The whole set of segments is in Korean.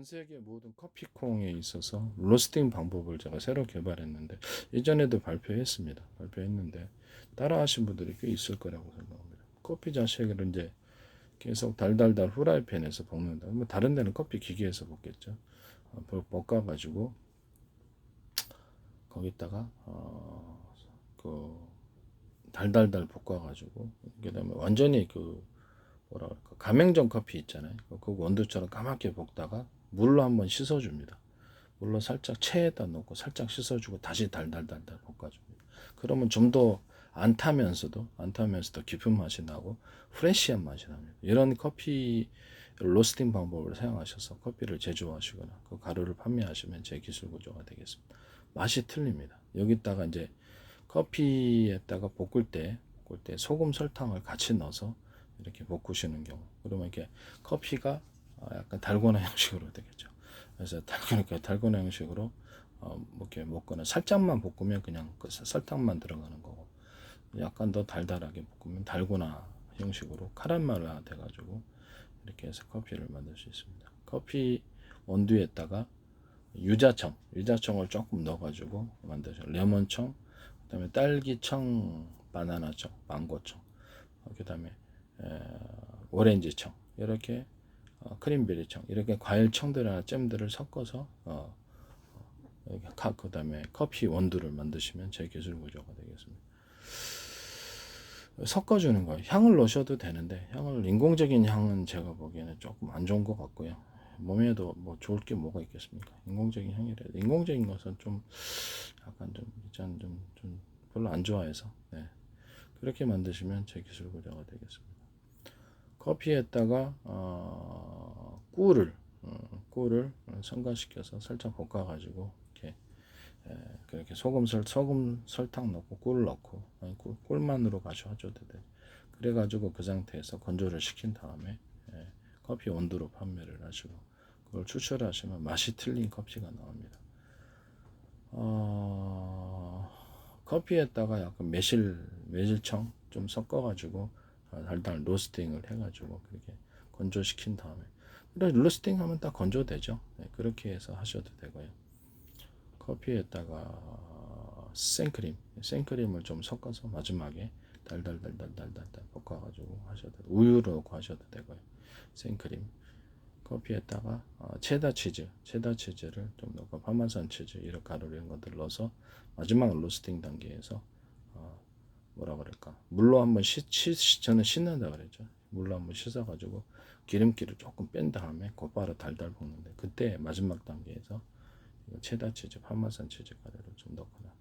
전 세계 모든 커피콩에 있어서 로스팅 방법을 제가 새로 개발했는데 예전에도 발표했는데 따라하신 분들이 꽤 있을 거라고 생각합니다. 커피 자체를 이제 계속 달달달 후라이팬에서 볶는다. 뭐 다른 데는 커피 기계에서 볶겠죠. 볶아가지고 거기다가 그 달달달 볶아가지고 그다음에 완전히 그 뭐라 그럴까 가맹점 커피 있잖아요. 그 원두처럼 까맣게 볶다가 물로 한번 씻어줍니다. 물로 살짝 체에다 넣고 살짝 씻어주고 다시 달달달달 볶아줍니다. 그러면 좀 더 안 타면서도 깊은 맛이 나고 프레시한 맛이 납니다. 이런 커피 로스팅 방법을 사용하셔서 커피를 제조하시거나 그 가루를 판매하시면 제 기술 구조가 되겠습니다. 맛이 틀립니다. 여기다가 이제 커피에다가 볶을 때 소금 설탕을 같이 넣어서 이렇게 볶으시는 경우 그러면 이렇게 커피가 약간 달고나 형식으로 되겠죠. 그래서 달고나 형식으로 뭐 이렇게 먹거나 살짝만 볶으면 그냥 그 설탕만 들어가는 거고 약간 더 달달하게 볶으면 달고나 형식으로 카라멜화 돼가지고 이렇게 해서 커피를 만들 수 있습니다. 커피 원두에다가 유자청을 조금 넣어가지고 만드죠. 레몬청, 그다음에 딸기청, 바나나청, 망고청, 그다음에 오렌지청 이렇게 크림베리청 이렇게 과일청들이나 잼들을 섞어서 그다음에 커피 원두를 만드시면 제 기술 구조가 되겠습니다. 섞어주는 거예요. 향을 넣으셔도 되는데 향을 인공적인 향은 제가 보기에는 조금 안 좋은 것 같고요. 몸에도 뭐 좋을 게 뭐가 있겠습니까? 인공적인 향이라 인공적인 것은 좀 약간 좀 일단 좀 별로 안 좋아해서 그렇게 만드시면 제 기술 구조가 되겠습니다. 커피에다가 꿀을 첨가시켜서 살짝 볶아가지고 이렇게 그렇게 소금 설탕 넣고 꿀 넣고 꿀만으로 가셔도 돼. 그래가지고 그 상태에서 건조를 시킨 다음에 커피 원두로 판매를 하시고 그걸 추출하시면 맛이 틀린 커피가 나옵니다. 커피에다가 약간 매실청 좀 섞어가지고 달달 로스팅을 해가지고 그렇게 건조시킨 다음에 로스팅하면 딱 건조되죠. 그렇게 해서 하셔도 되고요. 커피에다가 생크림을 좀 섞어서 마지막에 달달달달달달 볶아가지고 하셔도 되고 우유를 넣고 하셔도 되고요. 생크림 커피에다가 체다 치즈를 좀 넣고 파마산 치즈 이런 가루 이런 것들 넣어서 마지막 로스팅 단계에서 뭐라 그럴까 물로 한번 저는 씻는다 그랬죠. 물로 한번 씻어가지고 기름기를 조금 뺀 다음에 곧바로 달달 볶는데 그때 마지막 단계에서 체다 치즈, 파마산 치즈 가루를 좀 넣거나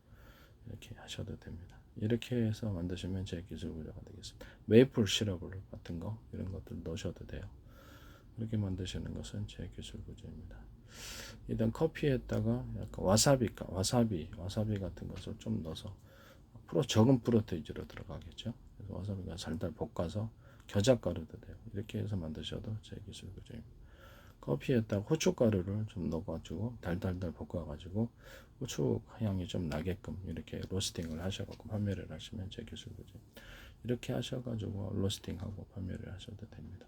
이렇게 하셔도 됩니다. 이렇게 해서 만드시면 제 기술 구조가 되겠습니다. 메이플 시럽 같은 거 이런 것들 넣으셔도 돼요. 이렇게 만드시는 것은 제 기술 구조입니다. 일단 커피에다가 약간 와사비 같은 것을 좀 넣어서 적은 프로테이지로 들어가겠죠. 그래서 와사비가 살살 볶아서 겨자가루도 돼요. 이렇게 해서 만드셔도 제 기술 구조입니다. 커피에다가 후춧가루를 좀 넣어가지고 달달달 볶아가지고 후추 향이 좀 나게끔 이렇게 로스팅을 하셔가지고 판매를 하시면 제 기술 구조. 이렇게 하셔가지고 로스팅하고 판매를 하셔도 됩니다.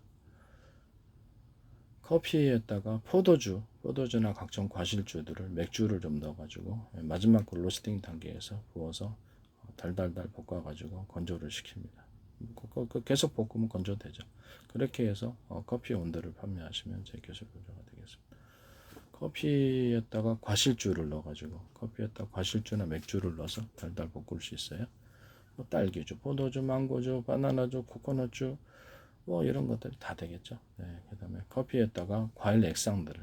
커피에다가 포도주나 각종 과실주들을 맥주를 좀 넣어가지고 마지막 로스팅 단계에서 부어서 달달달 볶아가지고 건조를 시킵니다. 계속 볶으면 건조되죠. 그렇게 해서 커피 온도를 판매하시면 제 기술 구조가 되겠습니다. 커피에다가 과실주를 넣어가지고 커피에다가 과실주나 맥주를 넣어서 달달 볶을 수 있어요. 뭐 딸기주, 포도주, 망고주, 바나나주, 코코넛주 뭐 이런 것들이 다 되겠죠. 그 다음에 커피에다가 과일 액상들을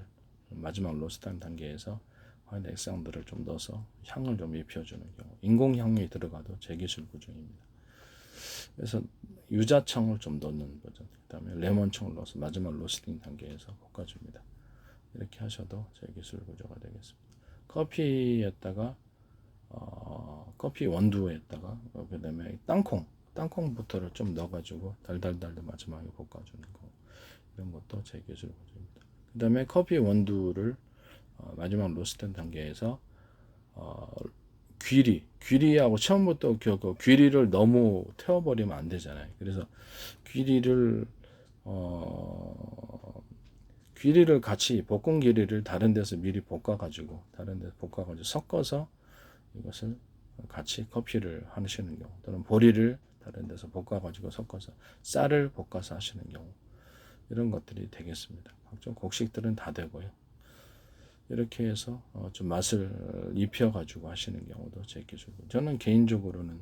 마지막 로스트한 단계에서 과일 액상들을 좀 넣어서 향을 좀 입혀주는 경우 인공향이 들어가도 제 기술 구조입니다. 그래서 유자청을 좀 넣는 버전 그 다음에 레몬청을 넣어서 마지막 로스팅 단계에서 볶아줍니다. 이렇게 하셔도 제 기술 구조가 되겠습니다. 커피에다가 커피 원두에다가 그 다음에 땅콩부터를 좀 넣어가지고 달달달 마지막에 볶아주는 거 이런 것도 제 기술 구조입니다. 그 다음에 커피 원두를 마지막 로스트 단계에서 귀리하고 처음부터 그 귀리를 너무 태워버리면 안 되잖아요. 그래서 귀리를 귀리를 같이 볶은 귀리를 다른 데서 미리 볶아가지고 섞어서 이것을 같이 커피를 하시는 경우, 또는 보리를 다른 데서 볶아가지고 섞어서 쌀을 볶아서 하시는 경우, 이런 것들이 되겠습니다. 각종 곡식들은 다 되고요. 이렇게 해서 좀 맛을 입혀가지고 하시는 경우도 제 기술고, 저는 개인적으로는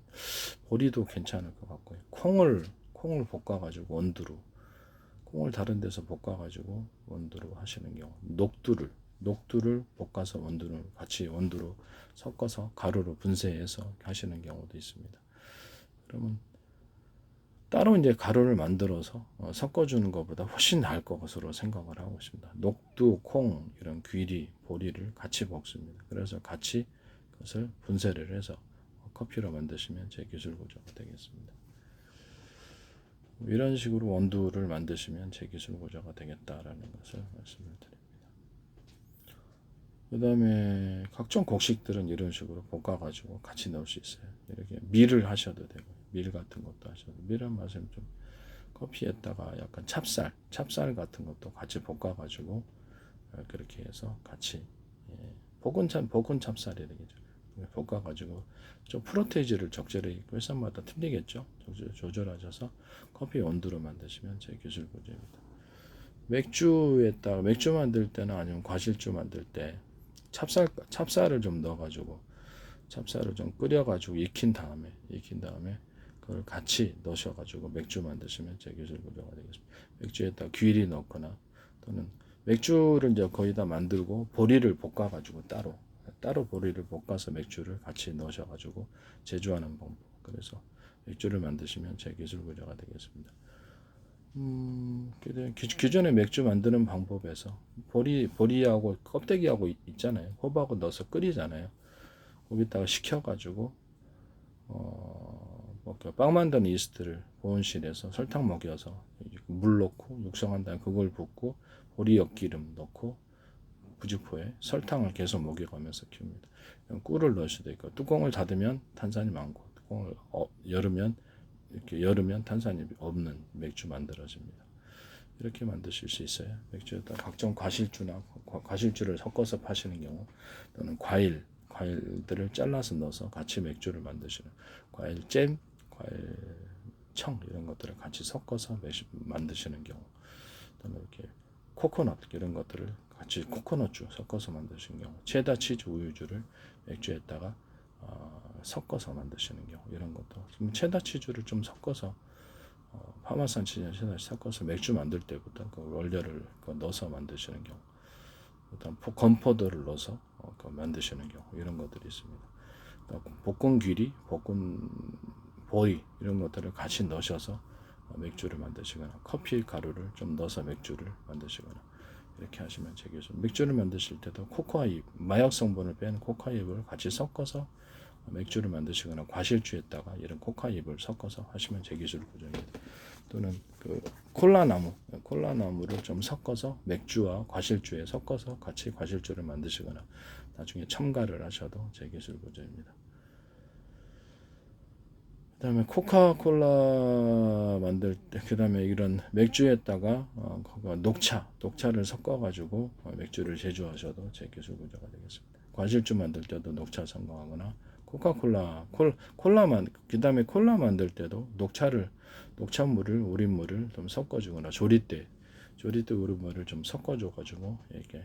보리도 괜찮을 것 같고요. 콩을 볶아가지고 원두로, 콩을 다른 데서 볶아가지고 원두로 하시는 경우, 녹두를 볶아서 원두로 섞어서 가루로 분쇄해서 하시는 경우도 있습니다. 그러면 따로 이제 가루를 만들어서 섞어주는 것보다 훨씬 나을 것으로 생각을 하고 있습니다. 녹두, 콩, 이런 귀리, 보리를 같이 볶습니다. 그래서 같이 그것을 분쇄를 해서 커피로 만드시면 제 기술 구조가 되겠습니다. 이런 식으로 원두를 만드시면 제 기술 구조가 되겠다라는 것을 말씀을 드립니다. 그 다음에 각종 곡식들은 이런 식으로 볶아가지고 같이 넣을 수 있어요. 이렇게 밀을 하셔도 되고, 밀 같은 것도 하셔도, 밀은 맛은 좀 커피에다가 약간 찹쌀 같은 것도 같이 볶아가지고 그렇게 해서 같이, 볶은 찹쌀이 되겠죠. 볶아가지고 좀 프로테이지를 적절히 회사마다 틀리겠죠. 조절하셔서 커피 온도로 만드시면 제 기술 구조입니다. 맥주 만들 때나 아니면 과실주 만들 때 찹쌀을 좀 넣어가지고, 찹쌀을 좀 끓여가지고 익힌 다음에 그걸 같이 넣으셔가지고 맥주 만드시면 제 기술 구조가 되겠습니다. 맥주에다 귀리 넣거나, 또는 맥주를 이제 거의 다 만들고 보리를 볶아가지고 따로 보리를 볶아서 맥주를 같이 넣으셔가지고 제조하는 방법. 그래서 맥주를 만드시면 제 기술 구조가 되겠습니다. 기존의 맥주 만드는 방법에서 보리하고 껍데기하고 있잖아요. 호박하고 넣어서 끓이잖아요. 거기다가 식혀가지고 빵 만드는 이스트를 보온실에서 설탕 먹여서 물 넣고 육성한 다음에 그걸 붓고 보리 엿기름 넣고 부직포에 설탕을 계속 먹여가면서 키웁니다. 꿀을 넣을 수도 있고, 뚜껑을 닫으면 탄산이 많고, 뚜껑을 열으면 탄산이 없는 맥주 만들어집니다. 이렇게 만드실 수 있어요. 맥주에다 각종 과실주를 섞어서 파시는 경우, 또는 과일들을 잘라서 넣어서 같이 맥주를 만드시는, 과일잼, 과일청, 이런 것들을 같이 섞어서 만드시는 경우, 또는 이렇게 코코넛, 이런 것들을 같이 코코넛주 섞어서 만드시는 경우, 체다 치즈 우유주를 맥주에다가 섞어서 만드시는 경우, 이런 것도, 지금 체다 치즈를 좀 섞어서 파마산 치즈랑 체다 섞어서 맥주 만들 때부터 그 원료를 넣어서 만드시는 경우, 일단 건포도를 넣어서 만드시는 경우, 이런 것들이 있습니다. 볶은 귀리, 볶은 보리, 이런 것들을 같이 넣으셔서 맥주를 만드시거나, 커피 가루를 좀 넣어서 맥주를 만드시거나, 이렇게 하시면 되겠죠. 맥주를 만드실 때도 코코아잎, 마약 성분을 뺀 코코아잎을 같이 섞어서 맥주를 만드시거나, 과실주에다가 이런 코코아잎을 섞어서 하시면 제 기술 구조입니다. 또는 그 콜라나무를 좀 섞어서 맥주와 과실주에 섞어서 같이 과실주를 만드시거나, 나중에 첨가를 하셔도 제 기술 구조입니다. 그 다음에 코카콜라 만들 때, 그 다음에 이런 맥주에다가 녹차를 섞어가지고 맥주를 제조하셔도 제 기술 구조가 되겠습니다. 과실주 만들 때도 녹차 첨가하거나, 그 다음에 콜라 만들 때도 녹차물을, 우린물을 좀 섞어주거나, 조리대 우린물을 좀 섞어줘가지고, 이렇게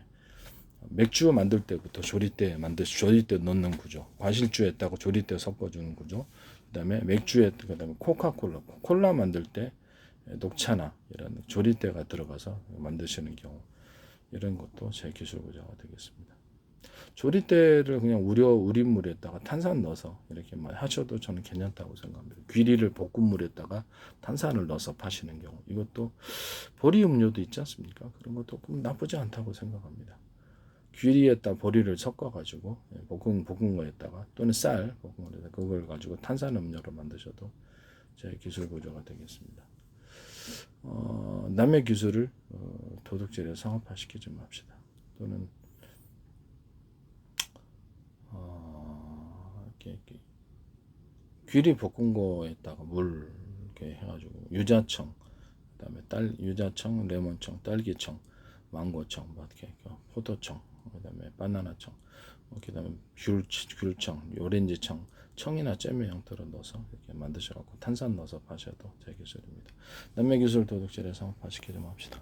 맥주 만들 때부터 조리대 넣는 구조, 과실주에다가 조리대 섞어주는 구조, 그다음에 그다음에 콜라 만들 때 녹차나 이런 조리대가 들어가서 만드시는 경우, 이런 것도 제 기술 구조가 되겠습니다. 조리대를 그냥 우린물에다가 탄산 넣어서 이렇게 하셔도 저는 괜찮다고 생각합니다. 귀리를 볶은 물에다가 탄산을 넣어서 파시는 경우, 이것도 보리 음료도 있지 않습니까? 그런 것도 나쁘지 않다고 생각합니다. 귀리에다 보리를 섞어가지고 볶은 거에다가, 또는 쌀 볶은 거에다 그걸 가지고 탄산 음료로 만드셔도 제 기술 구조가 되겠습니다. 남의 기술을 도둑질에 상업화시키지 좀 합시다. 또는 이렇게 귀리 볶은 거에다가 물 이렇게 해가지고 유자청, 그다음에 유자청, 레몬청, 딸기청, 망고청, 뭐 이렇게 포도청, 그다음에 바나나청, 그다음에 귤청, 오렌지청, 청이나 잼의 형태로 넣어서 이렇게 만드셔갖고 탄산 넣어서 파셔도 제 기술입니다. 남매 기술 도둑질에 상업화 시키지 맙시다.